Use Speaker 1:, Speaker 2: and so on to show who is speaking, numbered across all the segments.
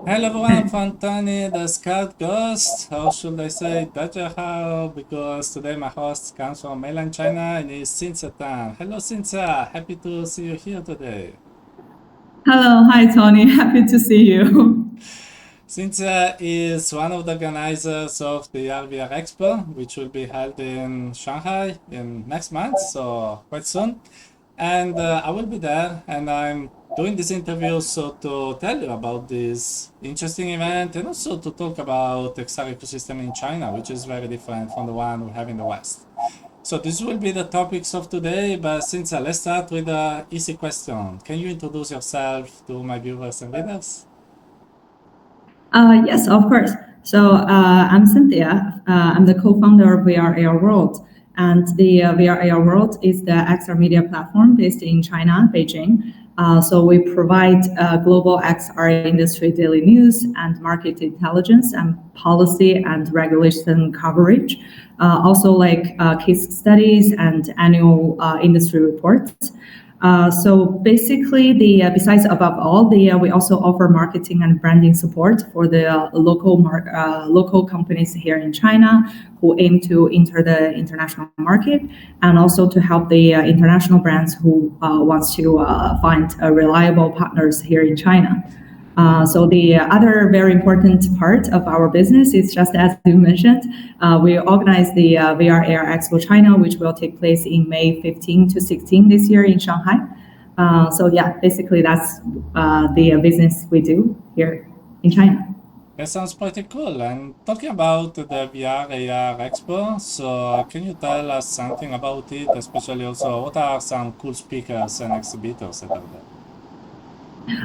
Speaker 1: Hello everyone from Tony, the Scout Ghost, or should I say Dajahao, because today my host comes from mainland China and is Cynthia Tan. Hello Cynthia, happy to see you here today.
Speaker 2: Hello, hi Tony. Happy to see you.
Speaker 1: Cynthia is one of the organizers of the VR Expo, which will be held in Shanghai in next month, so quite soon. And I will be there, and I'm doing this interview so to tell you about this interesting event and also to talk about the XR ecosystem in China, which is very different from the one we have in the West. So this will be the topics of today, but since let's start with an easy question. Can you introduce yourself to my viewers and readers?
Speaker 2: Yes, of course. I'm Cynthia. I'm the co-founder of VR AR World. And the VR AR World is the XR media platform based in China, Beijing. So we provide global XR industry daily news and market intelligence and policy and regulation coverage. Also like case studies and annual industry reports. So basically, the besides above all, we also offer marketing and branding support for the local companies here in China who aim to enter the international market, and also to help the international brands who wants to find reliable partners here in China. So the other very important part of our business is just as you mentioned, we organize the VR AR Expo China, which will take place in May 15 to 16 this year in Shanghai. So yeah, basically that's the business we do here in China.
Speaker 1: That sounds pretty cool. And talking about the VR AR Expo, so can you tell us something about it, especially also what are some cool speakers and exhibitors that are there?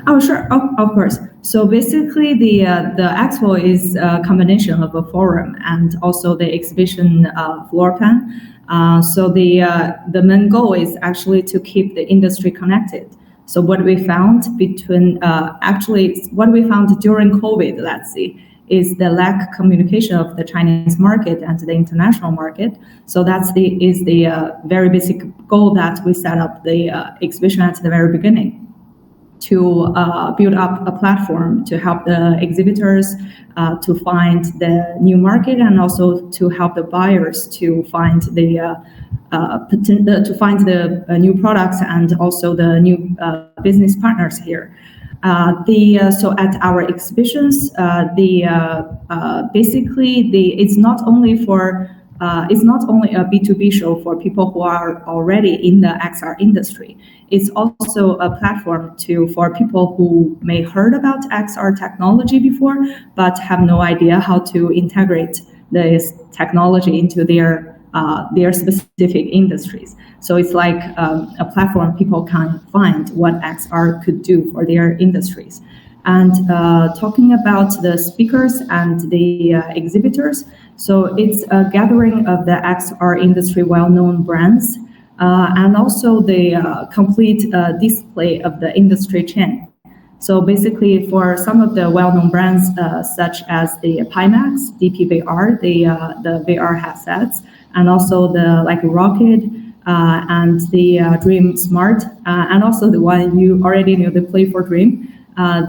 Speaker 2: Oh, sure, of course. So basically, the expo is a combination of a forum and also the exhibition floor plan. So the main goal is actually to keep the industry connected. So what we found what we found during COVID, let's see, is the lack communication of the Chinese market and the international market. So that's the very basic goal that we set up the exhibition at the very beginning, to build up a platform to help the exhibitors to find the new market, and also to help the buyers to find the new products and also the new business partners here. So at our exhibitions, it's not only a B2B show for people who are already in the XR industry. It's also a platform for people who may heard about XR technology before, but have no idea how to integrate this technology into their specific industries. So it's like a platform people can find what XR could do for their industries. And talking about the speakers and the exhibitors, so it's a gathering of the XR industry well-known brands, and also the complete display of the industry chain. So basically, for some of the well-known brands, such as the Pimax, DPVR, the VR headsets, and also the like Rocket, and the Dream Smart, and also the one you already knew, the Play for Dream.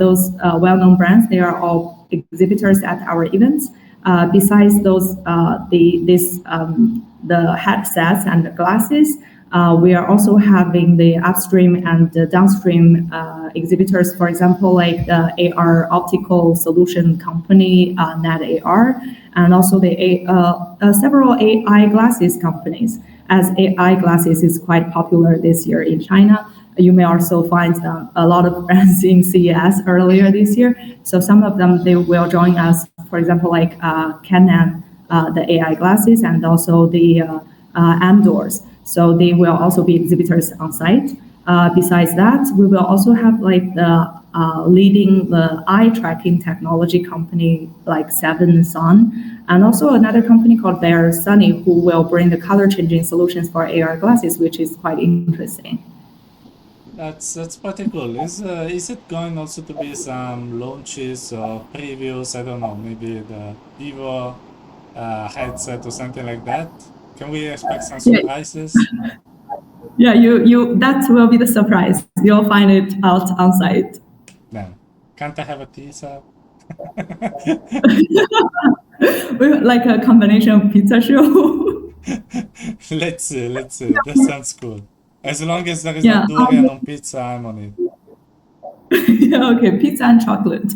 Speaker 2: Those well-known brands, they are all exhibitors at our events. Besides those, the headsets and the glasses, we are also having the upstream and the downstream exhibitors, for example, like the AR optical solution company, Net AR, and also several AI glasses companies. As AI glasses is quite popular this year in China, you may also find a lot of brands in CES earlier this year. So some of them, they will join us, for example, like Canon, the AI glasses, and also the Amdoors. So they will also be exhibitors on site. Besides that, we will also have like the leading the eye tracking technology company like Seven Sun, and also another company called Bear Sunny, who will bring the color changing solutions for AR glasses, which is quite interesting.
Speaker 1: That's pretty cool. Is it going also to be some launches or previews? I don't know, maybe the Vivo headset or something like that. Can we expect some
Speaker 2: Yeah,
Speaker 1: surprises?
Speaker 2: yeah, you that will be the surprise. You'll find it out on site.
Speaker 1: Then can't I have a teaser?
Speaker 2: Like a combination of pizza show.
Speaker 1: Let's see, let's see. That sounds cool. As long as there is no
Speaker 2: Yeah.
Speaker 1: durian on pizza, I'm on it.
Speaker 2: Yeah, okay, pizza and chocolate.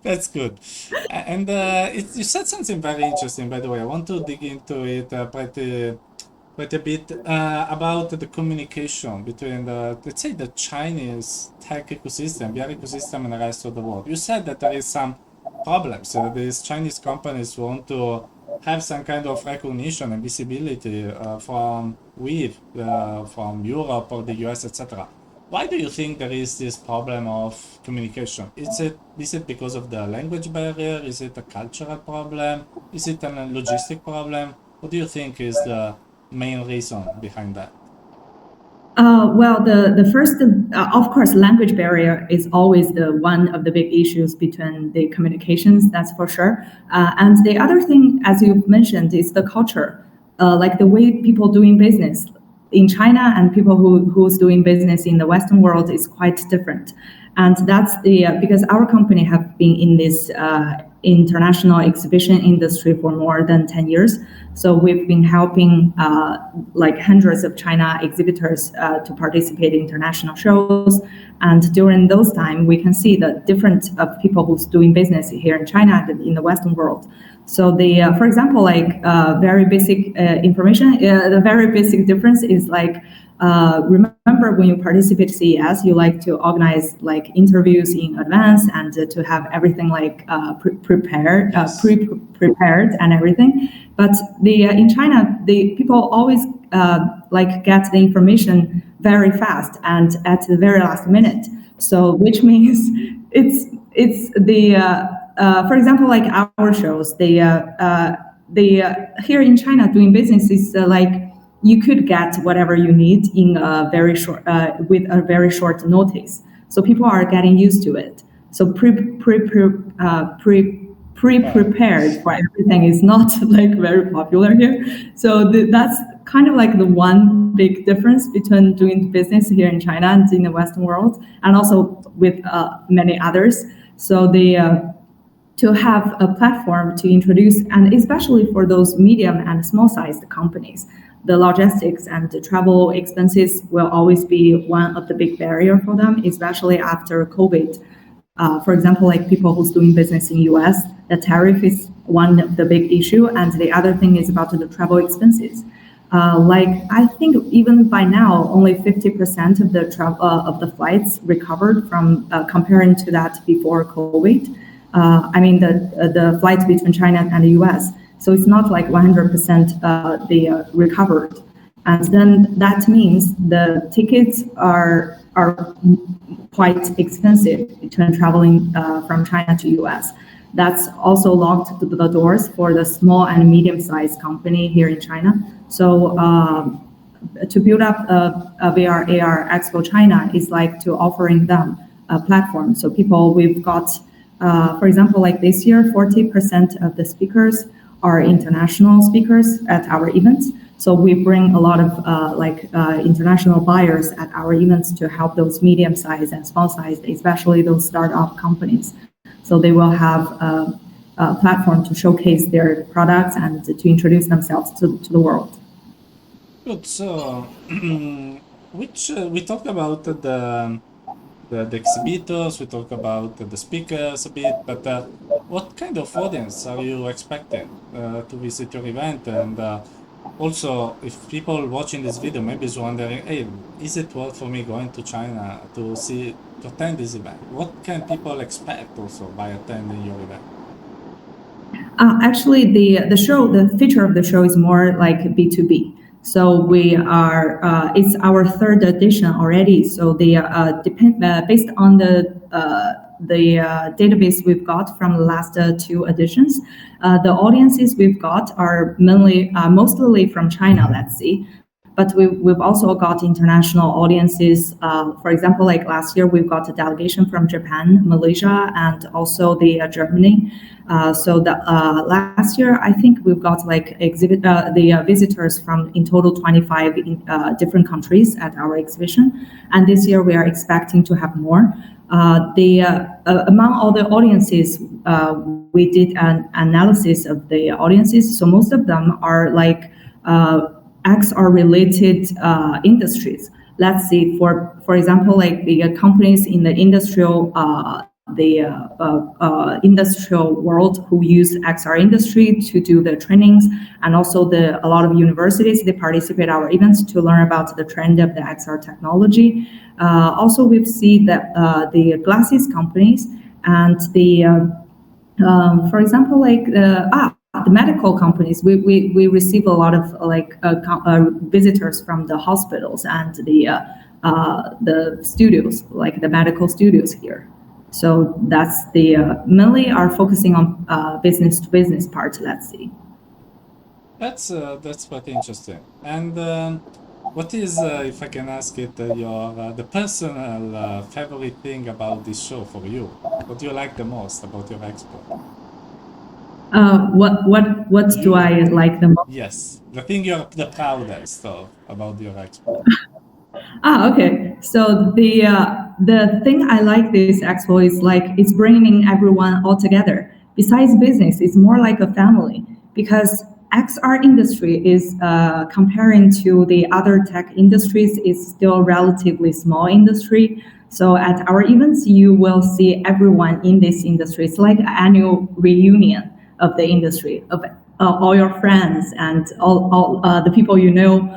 Speaker 1: That's good. And you said something very interesting, by the way. I want to dig into it quite a bit about the communication between let's say, the Chinese tech ecosystem, VR ecosystem, and the rest of the world. You said that there is some problems. These Chinese companies want to have some kind of recognition and visibility from Europe or the US, etc. Why do you think there is this problem of communication? Is it because of the language barrier? Is it a cultural problem? Is it a logistic problem? What do you think is the main reason behind that?
Speaker 2: Well, the first, of course, language barrier is always the one of the big issues between the communications. That's for sure. And the other thing, as you've mentioned, is the culture, like the way people doing business in China and people who's doing business in the Western world is quite different. And that's the because our company have been in this international exhibition industry for more than 10 years. So we've been helping like hundreds of China exhibitors to participate in international shows. And during those time, we can see the different of people who's doing business here in China and in the Western world. So for example, like very basic information, the very basic difference is like, remember when you participate CES, you like to organize like interviews in advance and to have everything like prepared,
Speaker 1: Yes.
Speaker 2: prepared and everything. But in China, the people always like get the information very fast and at the very last minute. So which means it's the for example, like our shows, here in China doing business is like you could get whatever you need in a very short with a very short notice. So people are getting used to it. So pre-prepared for everything is not like very popular here. So that's kind of like the one big difference between doing business here in China and in the Western world, and also with many others. So to have a platform to introduce, and especially for those medium and small sized companies, the logistics and the travel expenses will always be one of the big barrier for them, especially after COVID. For example, like people who's doing business in US, the tariff is one of the big issue, and the other thing is about the travel expenses. Like I think even by now, only 50% of the flights recovered from comparing to that before COVID. I mean the flights between China and the US. So it's not like 100% they recovered. And then that means the tickets are quite expensive between traveling from China to US. That's also locked the doors for the small and medium-sized company here in China. So to build up a VR AR Expo China is like to offering them a platform. So we've got, for example, like this year, 40% of the speakers are international speakers at our events. So we bring a lot of international buyers at our events to help those medium-sized and small-sized, especially those startup companies. So they will have a platform to showcase their products and to introduce themselves to the world.
Speaker 1: Good. So, which we talked about the exhibitors, we talked about the speakers a bit, but what kind of audience are you expecting to visit your event? And also, if people watching this video maybe is wondering, hey, is it worth for me going to China to attend this event? What can people expect also by attending your event?
Speaker 2: Actually, the feature of the show is more like B2B. So we are, it's our third edition already. So based on the database we've got from the last two editions, the audiences we've got are mostly from China, let's see. but we've also got international audiences. For example, like last year, we've got a delegation from Japan, Malaysia, and also the Germany. So the last year, I think we've got like the visitors from in total 25 different countries at our exhibition, and this year we are expecting to have more. Among all the audiences, we did an analysis of the audiences. So most of them are like XR related industries. Let's see, for example, like the companies in the industrial world who use XR industry to do the trainings, and also a lot of universities, they participate our events to learn about the trend of the XR technology. Also, we've seen that the glasses companies and for example, like the medical companies, we receive a lot of visitors from the hospitals and the studios, like the medical studios here. So that's mainly are focusing on business to business part. Let's see.
Speaker 1: That's quite interesting. And what is, if I can ask it, your the personal favorite thing about this show for you? What do you like the most about your expo?
Speaker 2: What do
Speaker 1: You,
Speaker 2: I like the most?
Speaker 1: yes, the thing you're the proudest of about your expo.
Speaker 2: Okay. So the thing I like this expo is like it's bringing everyone all together. Besides business, it's more like a family because XR industry is comparing to the other tech industries is still relatively small industry. So at our events, you will see everyone in this industry. It's like an annual reunion of the industry of all your friends and all the people you know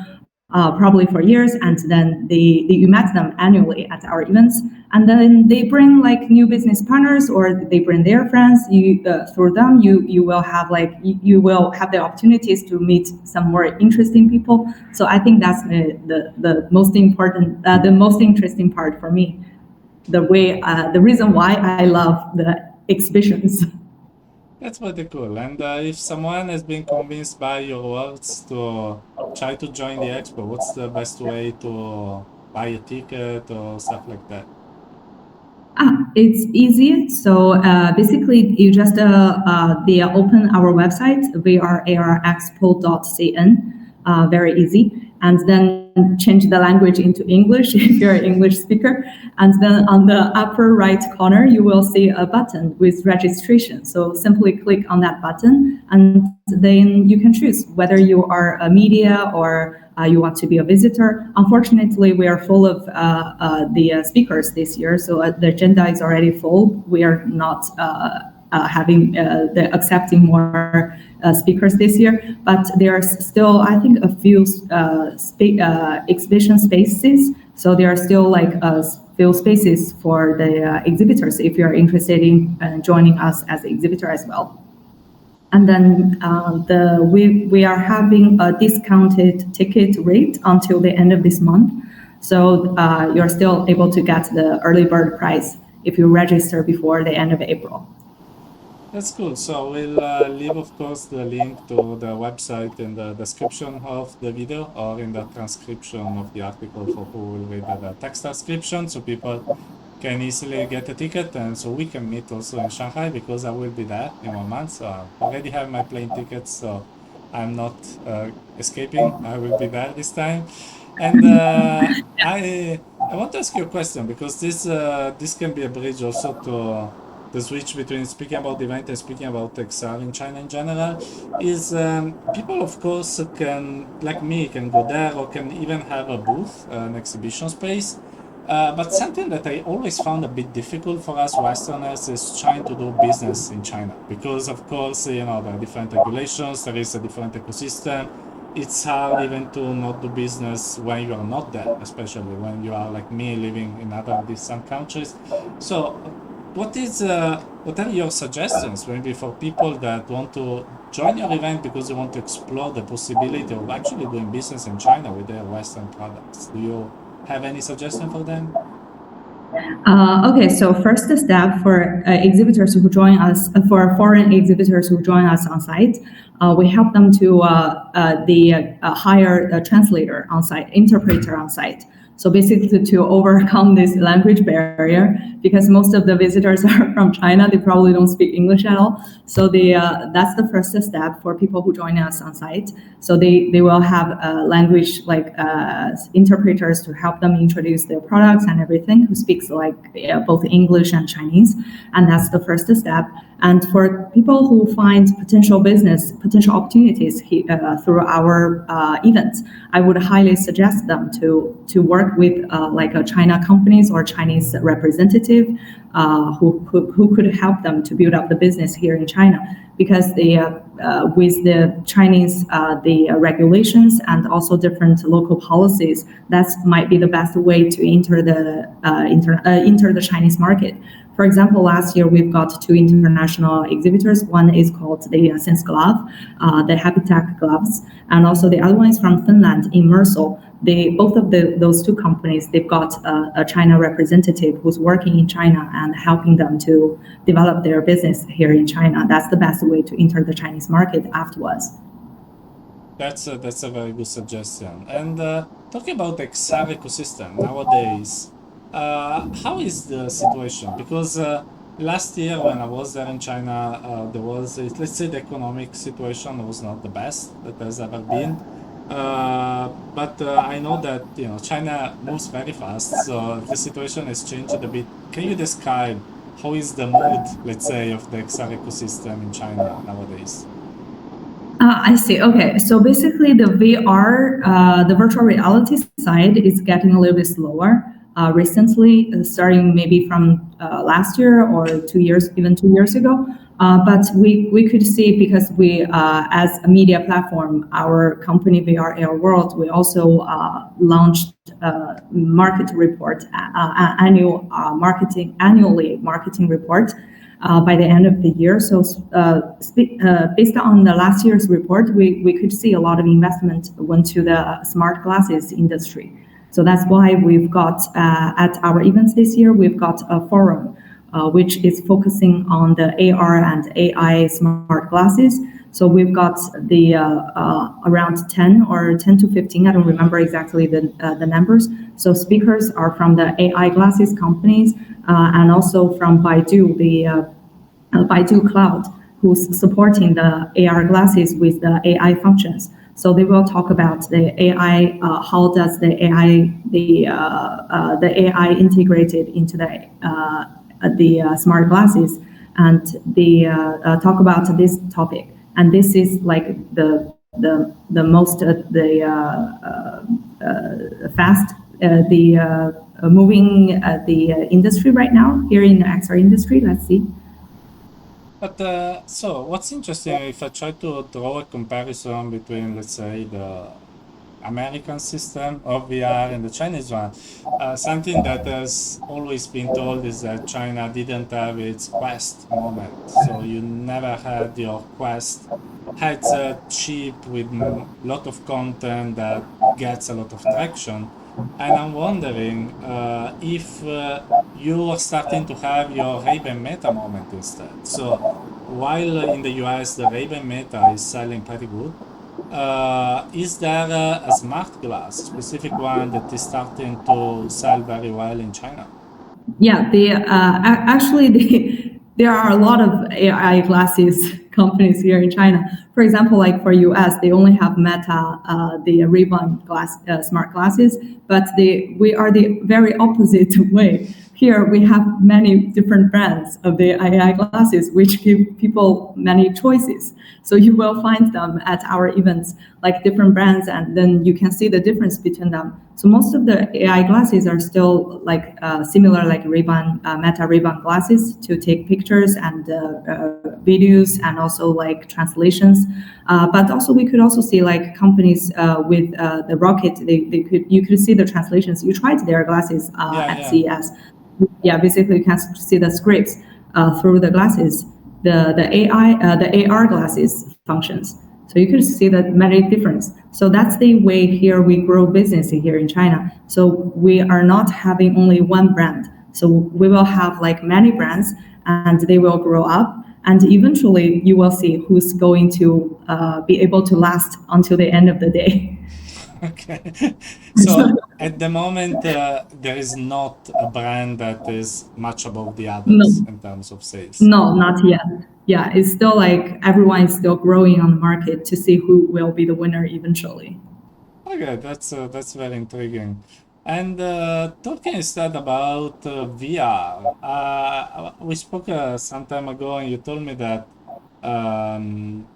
Speaker 2: probably for years, and then you met them annually at our events, and then they bring like new business partners or they bring their friends. You through them, you will have you will have the opportunities to meet some more interesting people. So I think that's the most important, the most interesting part for me. The reason why I love the exhibitions.
Speaker 1: That's pretty cool. And if someone has been convinced by your words to try to join the expo, what's the best way to buy a ticket or stuff like that?
Speaker 2: It's easy. So basically, you just they open our website, vrarexpo.cn, very easy, and then change the language into English if you're an English speaker. And then on the upper right corner, you will see a button with registration. So simply click on that button, and then you can choose whether you are a media or you want to be a visitor. Unfortunately, we are full of the speakers this year, so the agenda is already full. We are not accepting more speakers this year, but there are still, I think, a few exhibition spaces. So there are still like a few spaces for the exhibitors if you are interested in joining us as an exhibitor as well. And then we are having a discounted ticket rate until the end of this month. So you're still able to get the early bird price if you register before the end of April.
Speaker 1: That's cool. So we'll leave, of course, the link to the website in the description of the video or in the transcription of the article for who will read the text transcription, so people can easily get a ticket, and so we can meet also in Shanghai because I will be there in 1 month. So I already have my plane tickets, so I'm not escaping. I will be there this time. And I want to ask you a question because this can be a bridge also to the switch between speaking about the event and speaking about XR in China in general. Is people, of course, can, like me, can go there or can even have a booth, an exhibition space. But something that I always found a bit difficult for us Westerners is trying to do business in China because, of course, there are different regulations, there is a different ecosystem. It's hard even to not do business when you are not there, especially when you are like me living in other distant countries. So, what are your suggestions maybe for people that want to join your event because they want to explore the possibility of actually doing business in China with their Western products? Do you have any suggestion for them?
Speaker 2: Okay, so first step for exhibitors who join us, for foreign exhibitors who join us on site, we help them to hire a translator on site, interpreter on site. So basically to overcome this language barrier, because most of the visitors are from China, they probably don't speak English at all. So that's the first step for people who join us on site. So they will have language like interpreters to help them introduce their products and everything, who speaks like both English and Chinese. And that's the first step. And for people who find potential opportunities through our events, I would highly suggest them to work with like a China companies or Chinese representative who could help them to build up the business here in China. Because with the Chinese the regulations and also different local policies, that might be the best way to enter the Chinese market. For example, last year we've got two international exhibitors. One is called the Sense Glove, the Habitat gloves, and also the other one is from Finland, Immersal. Both of those two companies, they've got a China representative who's working in China and helping them to develop their business here in China. That's the best way to enter the Chinese market afterwards.
Speaker 1: That's a very good suggestion. And talking about the XR ecosystem nowadays, how is the situation? Because last year when I was there in China, there was, let's say, the economic situation was not the best that has ever been. But I know that China moves very fast, so the situation has changed a bit. Can you describe how is the mood, let's say, of the XR ecosystem in China nowadays?
Speaker 2: I see. Okay, so basically the VR, the virtual reality side is getting a little bit slower recently, starting maybe from last year or 2 years, even 2 years ago. But we could see, because we, as a media platform, our company VR AR World, we also launched a market report, annually marketing report by the end of the year. So based on the last year's report, we could see a lot of investment went to the smart glasses industry. So that's why we've got at our events this year, we've got a forum which is focusing on the AR and AI smart glasses. So we've got the around 10 to 15, I don't remember exactly the numbers. So speakers are from the AI glasses companies and also from Baidu, the Baidu Cloud, who's supporting the AR glasses with the AI functions. So they will talk about the AI, how does the AI integrated into the smart glasses, and they talk about this topic. And this is like the most fast moving the industry right now here in the XR industry. Let's see.
Speaker 1: But so what's interesting, if I try to draw a comparison between, let's say, the American system of VR and the Chinese one, something that has always been told is that China didn't have its Quest moment. So you never had your Quest headset cheap with a lot of content that gets a lot of traction. And I'm wondering if you are starting to have your Ray-Ban Meta moment instead. So while in the US the Ray-Ban Meta is selling pretty good, is there a smart glass, specific one that is starting to sell very well in China?
Speaker 2: Yeah, there are a lot of AI glasses companies here in China. For example, like for US, they only have Meta, the Ray-Ban smart glasses, but we are the very opposite way. Here we have many different brands of the AI glasses, which give people many choices. So you will find them at our events, like different brands, and then you can see the difference between them. So most of the AI glasses are still like similar, like Ray-Ban, Meta Ray-Ban glasses to take pictures and videos, and also like translations. But also we could also see like companies with the Rocket. You could see the translations. You tried their glasses at CES. Yeah, basically you can see the scripts through the glasses, the AR glasses functions. So you can see that many difference. So that's the way here we grow business here in China. So we are not having only one brand. So we will have like many brands, and they will grow up. And eventually, you will see who's going to be able to last until the end of the day.
Speaker 1: Okay. So at the moment, there is not a brand that is much above the others
Speaker 2: No,
Speaker 1: in terms of sales.
Speaker 2: no, not yet. Yeah, it's still like everyone is still growing on the market to see who will be the winner eventually.
Speaker 1: Okay, that's very intriguing. And talking instead about VR, we spoke some time ago, and you told me that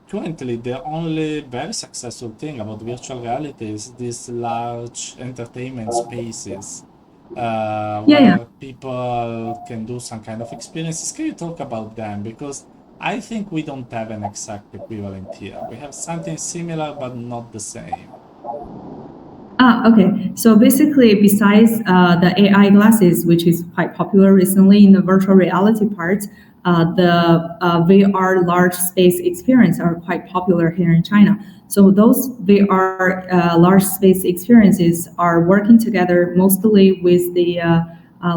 Speaker 1: currently the only very successful thing about virtual reality is these large entertainment spaces
Speaker 2: Yeah, yeah.
Speaker 1: where people can do some kind of experiences. Can you talk about them? Because I think we don't have an exact equivalent here. We have something similar, but not the same.
Speaker 2: Okay. So basically, besides the AI glasses, which is quite popular recently in the virtual reality part, the VR large space experience are quite popular here in China. So those VR large space experiences are working together mostly with the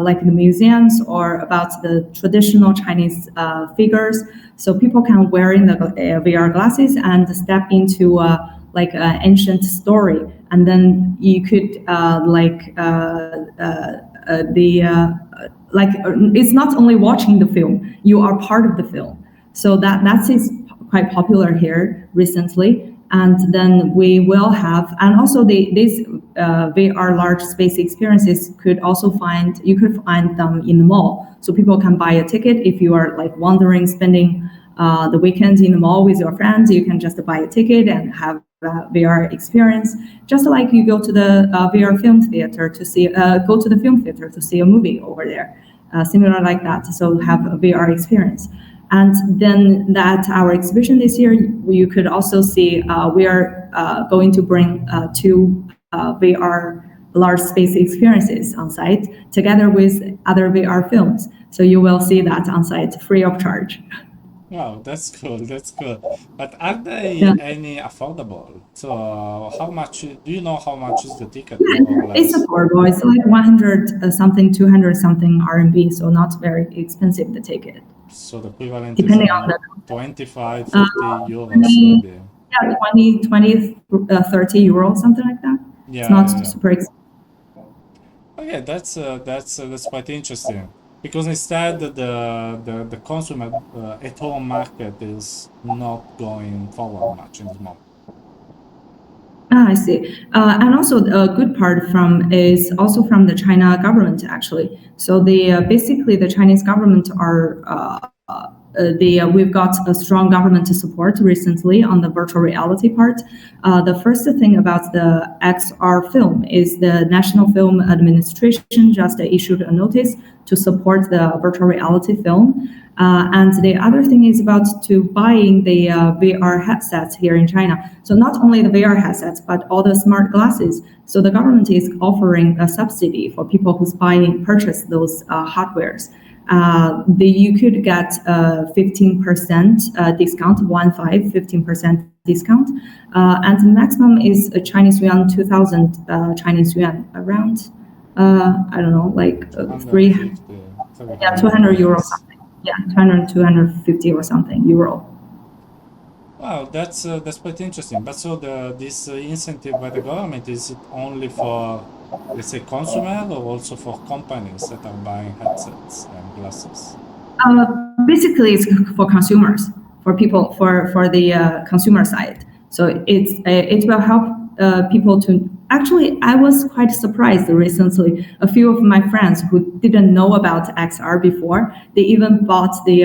Speaker 2: like the museums or about the traditional Chinese figures. So people can wear in the VR glasses and step into like an ancient story, and then you could the like it's not only watching the film, you are part of the film. So that is quite popular here recently. And then we will have, and also these VR large space experiences could also find, you could find them in the mall. So people can buy a ticket if you are like wandering, spending the weekend in the mall with your friends. You can just buy a ticket and have a VR experience, just like you go to the VR film theater to see, go to the film theater to see a movie over there, similar like that. So have a VR experience. And then that our exhibition this year, you could also see we are going to bring two VR large space experiences on site together with other VR films. So you will see that on site free of charge.
Speaker 1: Wow, that's cool. That's cool. But are they
Speaker 2: Yeah.
Speaker 1: any affordable? So, how much do you know how much is the ticket
Speaker 2: Yeah,
Speaker 1: more or
Speaker 2: it's
Speaker 1: less?
Speaker 2: affordable. It's like 100 something, 200 something RMB, so not very expensive the ticket,
Speaker 1: So the equivalent is
Speaker 2: depending on
Speaker 1: around
Speaker 2: the
Speaker 1: 25,
Speaker 2: uh,
Speaker 1: 30 euros
Speaker 2: 20,
Speaker 1: maybe.
Speaker 2: yeah, 20, 30 euros, something like that. It's
Speaker 1: Yeah,
Speaker 2: not
Speaker 1: yeah, yeah.
Speaker 2: super expensive.
Speaker 1: Okay, that's quite interesting because instead the consumer at home market is not going forward much in this moment.
Speaker 2: I see. And also a good part from is also from the China government actually. So the basically the Chinese government are we've got a strong government support recently on the virtual reality part. The first thing about the XR film is the National Film Administration just issued a notice to support the virtual reality film. And the other thing is about to buying the VR headsets here in China. So not only the VR headsets, but all the smart glasses. So the government is offering a subsidy for people who's purchase those hardwares. You could get 15% discount, 15% discount, and the maximum is a Chinese yuan, 2,000 Chinese yuan, around I don't know, like three,
Speaker 1: 150,
Speaker 2: yeah,
Speaker 1: 300,
Speaker 2: 200
Speaker 1: I
Speaker 2: euro
Speaker 1: guess.
Speaker 2: something. Yeah, 200, 250 or something euro.
Speaker 1: Wow, that's quite interesting. But so the this incentive by the government, is it only for, let's say, consumer or also for companies that are buying headsets and glasses?
Speaker 2: Uh, Basically, it's for consumers, for people, for the consumer side. So it will help people to. Actually, I was quite surprised recently. A few of my friends who didn't know about XR before, they even bought the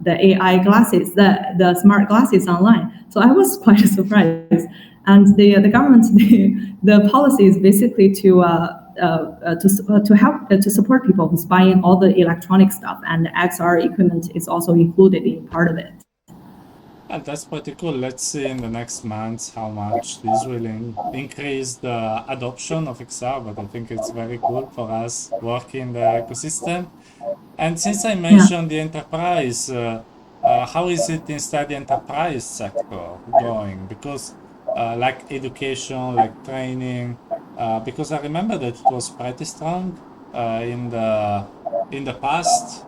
Speaker 2: AI glasses, the smart glasses online. So I was quite surprised. And the government, the policy is basically to help to support people who's buying all the electronic stuff, and XR equipment is also included in part of it.
Speaker 1: Well, that's pretty cool. Let's see in the next months how much this will increase the adoption of XR, but I think it's very cool for us working in the ecosystem. And since I
Speaker 2: Yeah.
Speaker 1: mentioned the enterprise, how is it inside the enterprise sector going? Because like education, like training, because I remember that it was pretty strong in the in the past,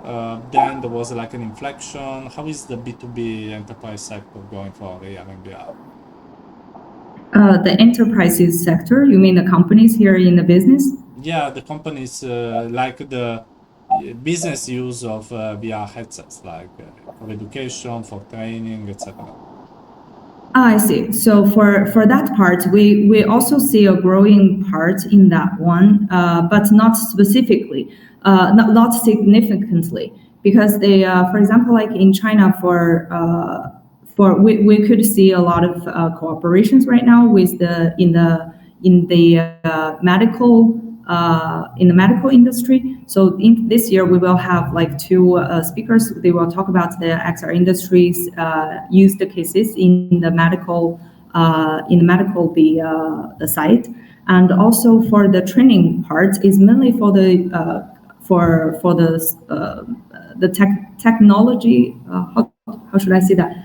Speaker 1: then there was like an inflection. How is the B2B enterprise sector going for AR and VR?
Speaker 2: The enterprises sector, you mean the companies here in the business?
Speaker 1: Yeah, the companies like the business use of VR headsets, like for education, for training, etc.
Speaker 2: I see. So for that part, we also see a growing part in that one, but not specifically, not significantly, because they, for example, like in China, we could see a lot of cooperations right now with the in the medical industry. So in this year, we will have like two speakers. They will talk about the XR industry's used cases in the medical the site, and also for the training part is mainly for the technology. How should I say that?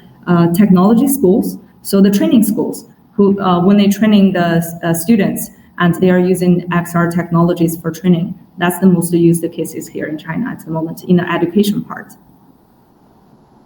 Speaker 2: Technology schools. So the training schools who when they training the students and they are using XR technologies for training. That's the most used cases here in China at the moment in the education part.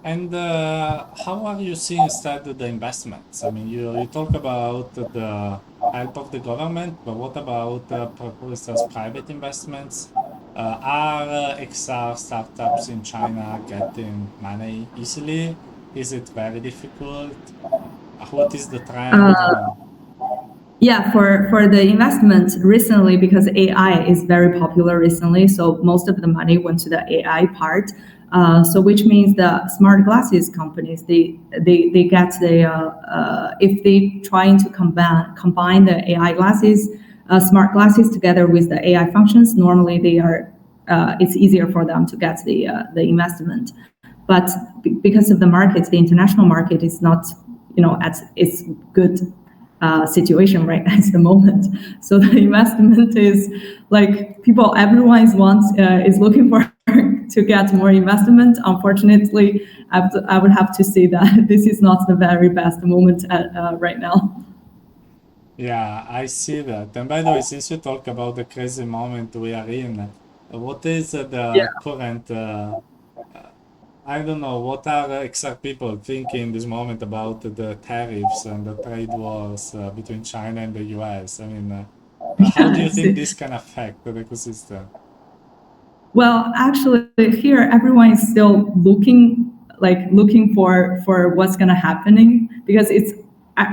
Speaker 1: And how are you seeing instead the investments? I mean, you talk about the help of the government, but what about for instance, private investments? Are XR startups in China getting money easily? Is it very difficult? What is the trend?
Speaker 2: Yeah, for the investment recently, because AI is very popular recently, so most of the money went to the AI part. So which means the smart glasses companies they get the if they trying to combine the AI glasses smart glasses together with the AI functions, normally they are it's easier for them to get the investment. But because of the market, the international market is not at its good situation right at the moment. So the investment is like everyone is looking for to get more investment. Unfortunately, I would have to say that this is not the very best moment right now.
Speaker 1: Yeah, I see that. And by the way, since you talk about the crazy moment we are in, what is the current, I don't know, what are exact people thinking in this moment about the tariffs and the trade wars between China and the US? I mean, how do
Speaker 2: Yeah,
Speaker 1: you think this can affect the ecosystem?
Speaker 2: well, actually, here everyone is still looking for what's gonna happening because it's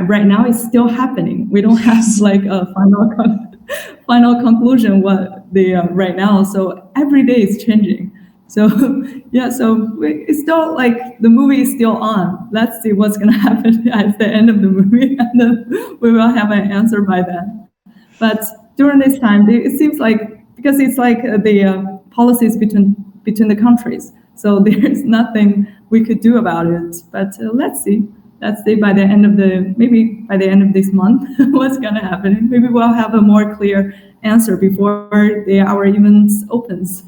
Speaker 2: right now it's still happening. We don't have
Speaker 1: Yes.
Speaker 2: like a final conclusion what the right now. So every day is changing. So yeah, so it's still like the movie is still on. Let's see what's gonna happen at the end of the movie, and then we will have an answer by then. But during this time, it seems like because it's like the policies between the countries, so there's nothing we could do about it. But let's see. Let's see by the end of maybe by the end of this month, what's gonna happen. Maybe we'll have a more clear answer before our event opens.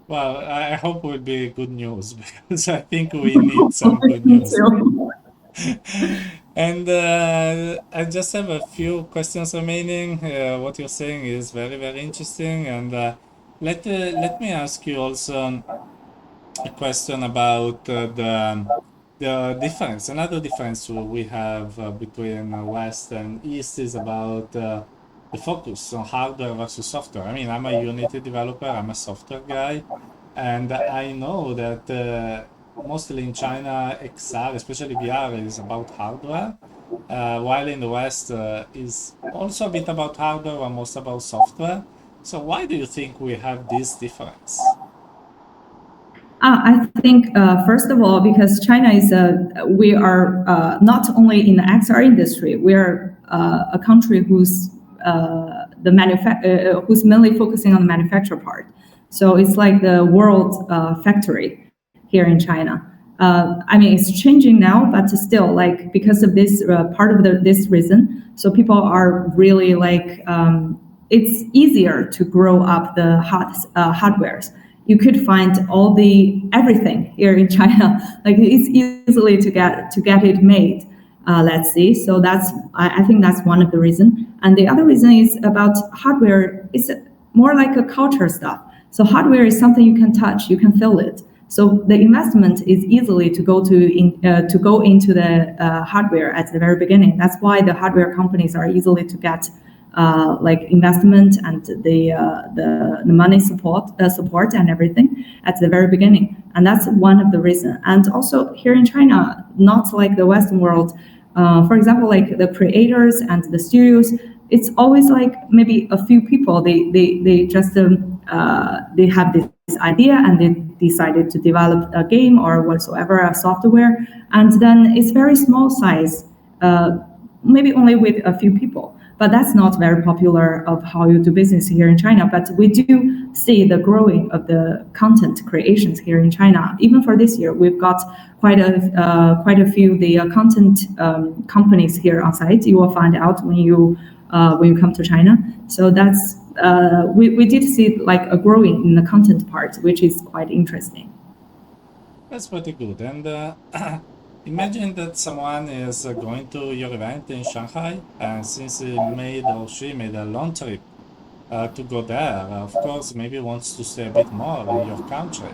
Speaker 1: Well, I hope it will be good news because I think we need some good news. And I just have a few questions remaining. What you're saying is very, very interesting. And let me ask you also a question about the difference. Another difference we have between West and East is about the focus on hardware versus software. I mean, I'm a Unity developer, I'm a software guy, and I know that mostly in China, XR, especially VR, is about hardware, while in the West is also a bit about hardware, but most about software. So why do you think we have this difference?
Speaker 2: I think first of all, because China is we are not only in the XR industry, we are a country who's mainly focusing on the manufacture part. So it's like the world factory here in China. I mean, it's changing now, but still, like because of this part of this reason, so people are really like it's easier to grow up the hardwares. You could find everything here in China. Like it's easily to get it made. Let's see. So I think that's one of the reasons. And the other reason is about hardware. It's more like a culture stuff. So hardware is something you can touch, you can feel it. So the investment is easily to go into the hardware at the very beginning. That's why the hardware companies are easily to get like investment and the money support and everything at the very beginning, and that's one of the reasons. And also here in China, not like the Western world. For example, like the creators and the studios, it's always like maybe a few people. They just they have this idea and they decided to develop a game or whatsoever, a software, and then it's very small size, maybe only with a few people. But that's not very popular of how you do business here in China. But we do see the growing of the content creations here in China. Even for this year, we've got quite a few the content companies here on site. You will find out when you come to China. So that's we did see like a growing in the content part, which is quite interesting.
Speaker 1: That's pretty good. And imagine that someone is going to your event in Shanghai, and since he made or she made a long trip to go there, of course, maybe wants to stay a bit more in your country.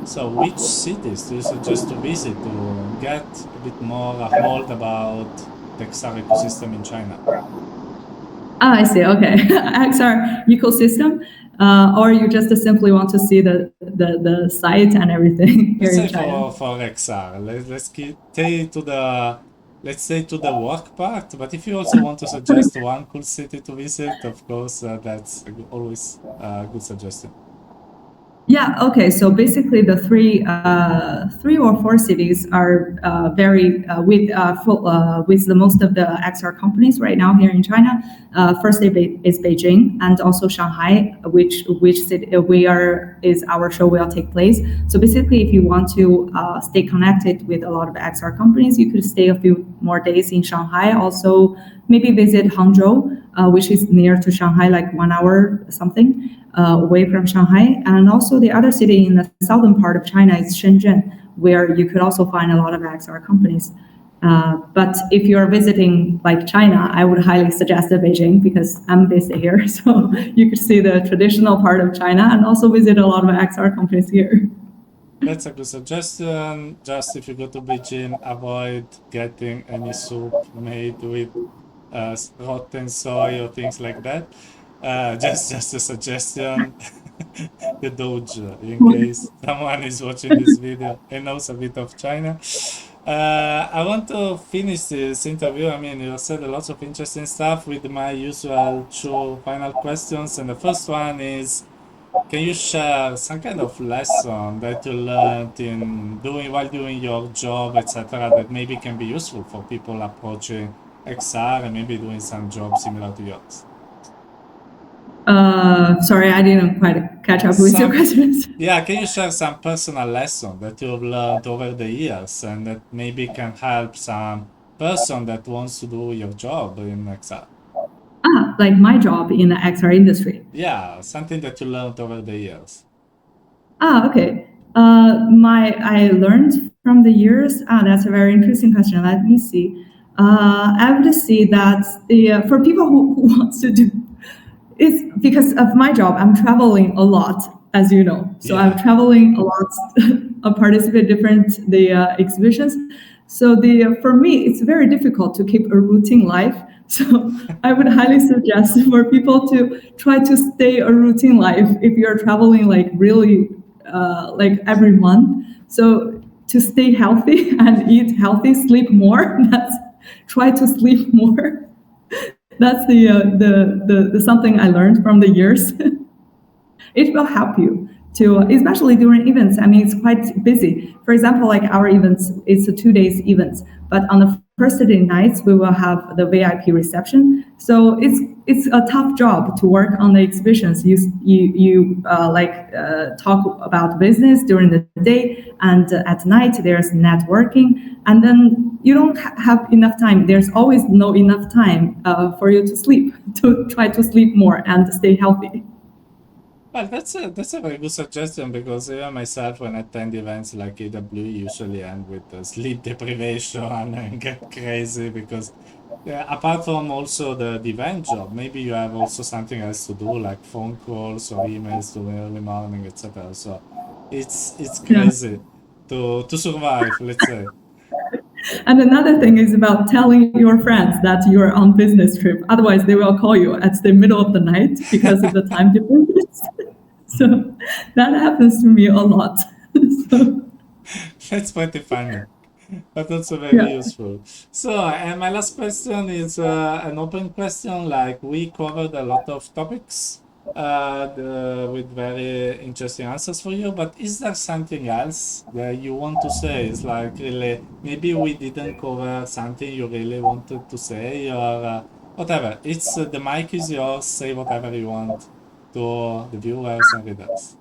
Speaker 1: So, which cities do you suggest to visit to get a bit more a hold about the XR ecosystem in China?
Speaker 2: Ah, I see. Okay, XR ecosystem, or you just simply want to see the site and everything here
Speaker 1: Let's
Speaker 2: in
Speaker 1: say
Speaker 2: China.
Speaker 1: for XR, take to the let's say to the work part. But if you also want to suggest one cool city to visit, of course, that's always a good suggestion.
Speaker 2: Yeah. Okay. So basically, the three or four cities are very with the most of the XR companies right now here in China. First is Beijing and also Shanghai, which city is our show will take place. So basically, if you want to stay connected with a lot of XR companies, you could stay a few more days in Shanghai. Also, maybe visit Hangzhou, which is near to Shanghai, like 1 hour something away from Shanghai. And also the other city in the southern part of China is Shenzhen, where you could also find a lot of XR companies. But if you're visiting like China, I would highly suggest Beijing because I'm based here. So you could see the traditional part of China and also visit a lot of XR companies here.
Speaker 1: That's a good suggestion. Just if you go to Beijing, avoid getting any soup made with rotten soy or things like that. Just a suggestion. The Doge, in case someone is watching this video and knows a bit of China. I want to finish this interview. I mean, you said a lot of interesting stuff with my usual two final questions. And the first one is, can you share some kind of lesson that you learned in doing while doing your job, etc., that maybe can be useful for people approaching XR and maybe doing some job similar to yours?
Speaker 2: Sorry, I didn't quite catch up with your
Speaker 1: Some,
Speaker 2: questions.
Speaker 1: yeah, can you share some personal lesson that you've learned over the years and that maybe can help some person that wants to do your job in XR?
Speaker 2: Like my job in the XR industry.
Speaker 1: Yeah, something that you learned over the years.
Speaker 2: Okay. I learned from the years. That's a very interesting question. Let me see. I would say that for people who wants to do, it's because of my job. I'm traveling a lot, as you know. So I'm
Speaker 1: Yeah.
Speaker 2: traveling a lot. I participate different the exhibitions. So for me, it's very difficult to keep a routine life. So I would highly suggest for people to try to stay a routine life if you're traveling like really like every month. So to stay healthy and eat healthy, sleep more. That's try to sleep more. That's the something I learned from the years. It will help you to, especially during events. I mean, it's quite busy. For example, like our events, it's a 2 days event, but on the first day nights, we will have the VIP reception. So it's a tough job to work on the exhibitions. You talk about business during the day, and at night there's networking, and then you don't have enough time. There's always no enough time for you to sleep, to try to sleep more and stay healthy.
Speaker 1: Well, that's a very good suggestion because even myself, when I attend events like AW, usually end with sleep deprivation and get crazy because yeah, apart from also the event job, maybe you have also something else to do like phone calls or emails to the early morning, etc. So it's
Speaker 2: Yeah.
Speaker 1: crazy to survive, let's say.
Speaker 2: And another thing is about telling your friends that you're on business trip. Otherwise, they will call you at the middle of the night because of the time difference. So that happens to me a lot. So
Speaker 1: That's pretty funny, but also very
Speaker 2: yeah.
Speaker 1: useful. So, and my last question is an open question. Like we covered a lot of topics with very interesting answers for you, but is there something else that you want to say? It's like really, maybe we didn't cover something you really wanted to say, or whatever. It's the mic is yours. Say whatever you want to the viewers and readers.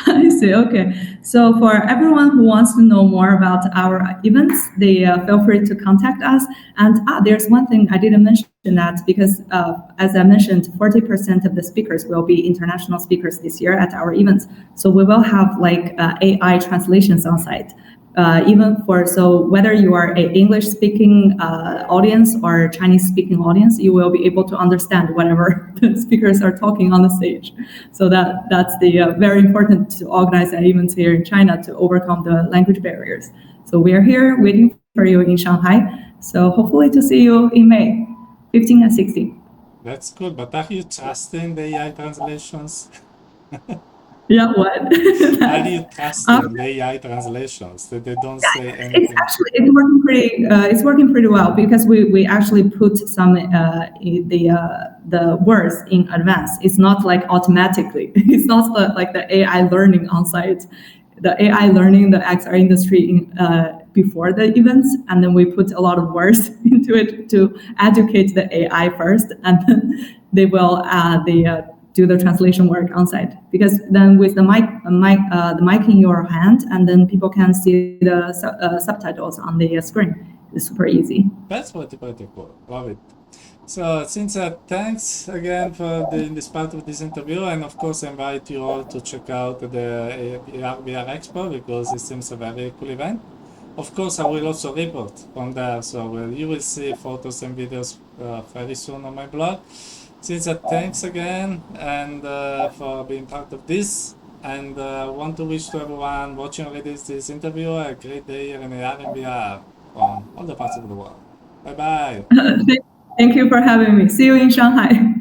Speaker 2: I see. Okay. So for everyone who wants to know more about our events, they feel free to contact us. And there's one thing I didn't mention that because, as I mentioned, 40% of the speakers will be international speakers this year at our events. So we will have like AI translations on site. Even for so whether you are a English speaking audience or Chinese speaking audience, you will be able to understand whatever the speakers are talking on the stage. So that's the very important to organize events here in China to overcome the language barriers. So we are here waiting for you in Shanghai. So hopefully to see you in May, 15 and 16.
Speaker 1: That's good, but are you trusting the AI translations?
Speaker 2: Yeah, what?
Speaker 1: Are
Speaker 2: That's
Speaker 1: you trusting
Speaker 2: after
Speaker 1: the AI translations that they don't say
Speaker 2: it's
Speaker 1: anything?
Speaker 2: actually it's working pretty well because we actually put some the words in advance. It's not like automatically. It's not like the AI learning on site. The AI learning the XR industry before the events, and then we put a lot of words into it to educate the AI first, and then they will do the translation work on site. Because then with the mic in your hand, and then people can see the subtitles on the screen. It's super easy.
Speaker 1: That's pretty cool. Love it. So, Cynthia, thanks again for this part of this interview, and of course, I invite you all to check out the VR Expo because it seems a very cool event. Of course, I will also report from there, so you will see photos and videos very soon on my blog. Cynthia, thanks again and for being part of this. And want to wish to everyone watching already this interview a great day here in AR and VR from all the parts of the world. Bye bye.
Speaker 2: Thank you for having me. See you in Shanghai.